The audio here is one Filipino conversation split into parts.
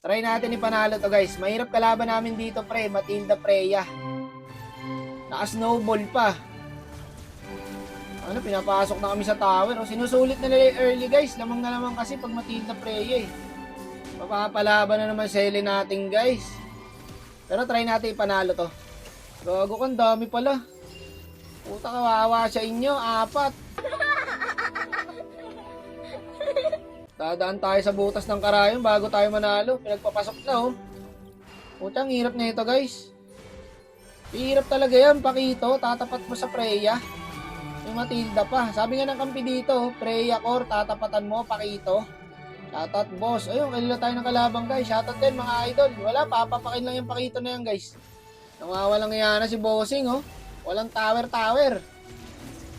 Try natin ipanalo to guys. Mahirap kalaban namin dito pre. Matilda Freya. Naka-snowball pa. Ano, pinapasok na kami sa tower. O, sinusulit na nila early guys. Lamang na naman kasi pag Matilda Freya eh. Mapapalaban na naman sili natin guys. Pero try natin ipanalo to. Gago kang dami pala. Puta, kawawa sa inyo. 4. Dadaan tayo sa butas ng karayon bago tayo manalo. Pinagpapasok na oh. Puta, ang hirap na ito guys. Hirap talaga yan, Pakito. Tatapat mo sa Freya. May Matilda pa. Sabi nga ng kampi dito, Freya core, tatapatan mo, Pakito. Shoutout boss. Ayun, kalila tayo ng kalabang guys. Shoutout din mga idol. Wala, papapakin lang yung Pakito na yan guys. Nawawalang yan na si Bossing oh. Walang tower.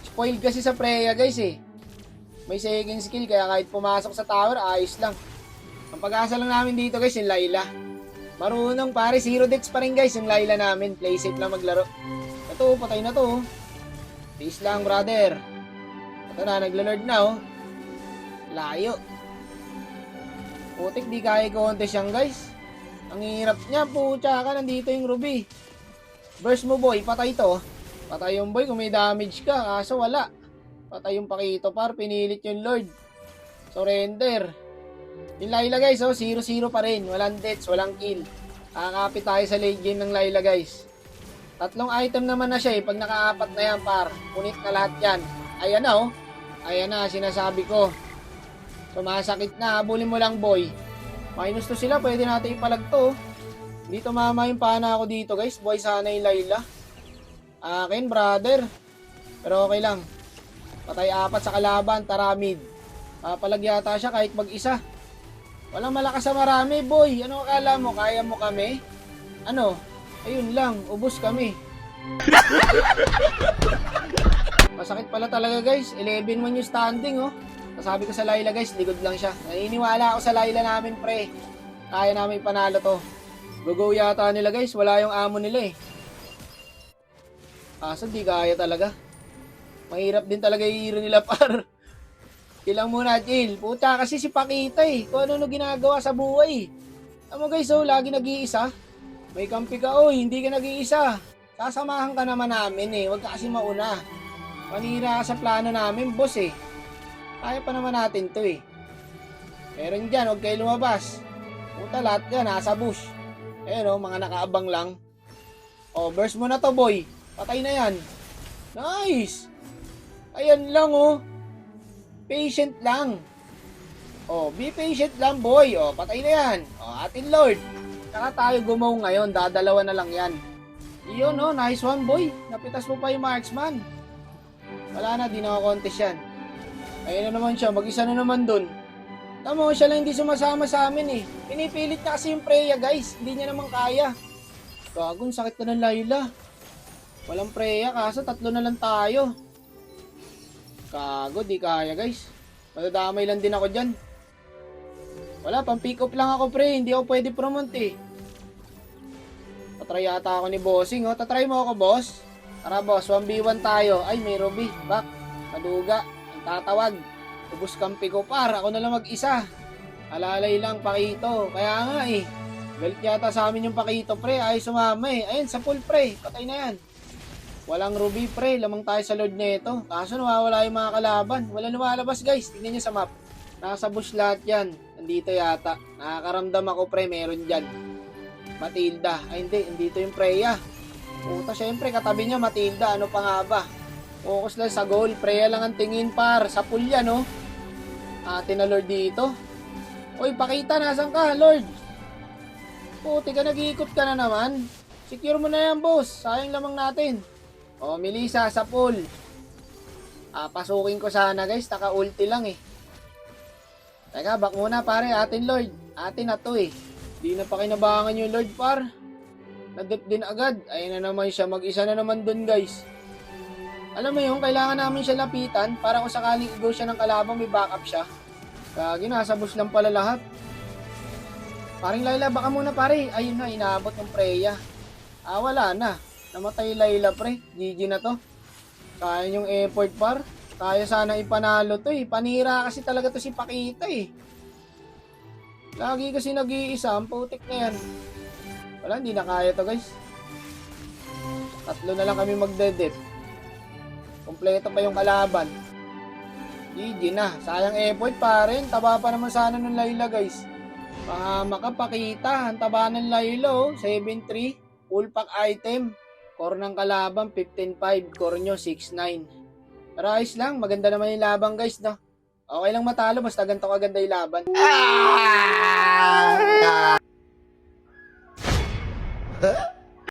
Spoiled kasi sa Freya guys eh. May second skill kaya kahit pumasok sa tower, ayos lang. Ang pag-asa lang namin dito guys, yung Layla. Marunong pare, 0 deaths pa rin guys yung Layla namin. Play safe lang maglaro. Ito, patay na to. Peace lang brother. Ito na, naglalord na oh. Layo. Putik, di kaya contest yan guys. Ang hirap niya, pucha ka, nandito yung Ruby. Burst mo boy, patay to. Patay yung boy kung may damage ka, kaso wala. Patay yung Pakito par, pinilit yung Lord. Surrender. Yung Layla guys, oh, 0-0 pa rin. Walang deaths, walang kill. Kakapit tayo sa late game ng Layla guys. 3 item naman na siya eh. Pag naka-4 na yan par, punit na lahat yan. Ayan na oh. Ayan na, sinasabi ko. Sumasakit na, habulin mo lang boy. -2 sila, pwede natin ipalagto. Hindi tumama yung pana ako dito guys. Boy sana yung Layla. Akin brother. Pero okay lang. Patay 4 sa kalaban, tara mid. Papalag yata siya kahit mag-isa. Walang malakas sa marami, boy. Ano akala mo? Kaya mo kami? Ano? Ayun lang, ubos kami. Masakit pala talaga guys. 11-1 yung standing oh. Sabi ko sa Layla guys, ligod lang siya. Naniniwala ako sa Layla namin pre. Kaya namin panalo to. Go yata nila guys, wala yung amo nila eh. Kaso di kaya talaga. Mahirap din talaga yung hero nila par. Ilang muna chill. Puta kasi si Pakita eh. Kung ano ginagawa sa buhay. Alam mo guys oh, lagi nag-iisa. May kampi ka oh, hindi ka nag-iisa. Sasamahan ka naman namin eh. Huwag ka kasi mauna. Panira ka sa plano namin boss eh. Kaya pa naman natin to eh. Meron dyan, huwag kayo lumabas. Puta lahat dyan, nasa bush. Ayun oh, mga nakaabang lang. Oh, burst mo na to boy. Patay na yan. Nice! Ayan lang oh. Patient lang. Oh, be patient lang boy. Oh, patay na yan. Oh, atin Lord. Saka tayo gumaw ngayon. Dadalawa na lang yan. Iyon oh, nice one boy. Napitas mo pa yung marksman. Wala na, di na contest yan. Ayun na naman siya. Mag-isa na naman dun. Tamo, siya lang hindi sumasama sa amin eh. Pinipilit na kasi yung Freya guys. Hindi niya naman kaya. Gagong sakit na ng Layla. Walang Freya kaso 3 na lang tayo. Kago, di kaya guys. Madadamay lang din ako dyan. Wala, pang pick up lang ako pre. Hindi ako pwede promote eh. Tatry yata ako ni Bossing oh. Tatry mo ako boss. Tara boss, 1v1 tayo. Ay, may Ruby. Back. Kaduga. Ang tatawag. Ubus kampi ko par. Ako na lang mag-isa. Alalay lang Pakito. Kaya nga eh. Galit yata sa amin yung Pakito pre. Ay sumama eh. Ayun, sa pool pre. Patay na yan. Walang Ruby pre, lamang tayo sa Lord nito. Kaso nawawala yung mga kalaban. Wala lumalabas guys, tingnan nyo sa map. Nasa bush lahat yan. Nandito yata. Nakakaramdam ako pre, meron dyan. Matilda. Ay hindi, nandito yung Freya. Puta, syempre katabi niya Matilda. Ano pa nga ba? Focus lang sa goal. Freya lang ang tingin par. Sa pool yan oh. Atin na Lord dito. Uy, Pakita, nasan ka Lord? Puti ka, nag-iikot ka na naman. Secure mo na yan boss. Sayang lamang natin. Oh, Melissa sa pool. Pasukin ko sana guys, naka-ulti lang eh. Teka, back muna pare, atin Lord. Atin na to eh. Di na pa kinabangan yung Lord par. Nadip din agad. Ayun na naman siya, mag-isa na naman dun guys. Alam mo yung kailangan namin siya lapitan para kung sakaling i-go siya ng kalabang may backup siya. Kaya nasa bush lang pala lahat. Paring Layla, baka muna pare. Ayun na, inaabot ng Freya. Wala na. Namatay Layla pre, GG na to. Kaya yung effort par. Kaya sana ipanalo to eh. Panira kasi talaga to si Pakita eh. Lagi kasi nag-iisa, ang putik na yan. Wala, hindi na kaya to guys. Tatlo na lang kami magdedep. Kompleto pa yung kalaban. GG na. Sayang effort pa rin. Taba pa naman sana ng Layla guys. Mahama ka, pakita. Ang taba ng Layla oh. 7-3. Full pack item. Core ng kalaban 15-5. Core nyo 6-9. Pero ayos lang. Maganda naman yung laban guys no. Okay lang matalo. Basta ganito kaganda yung laban.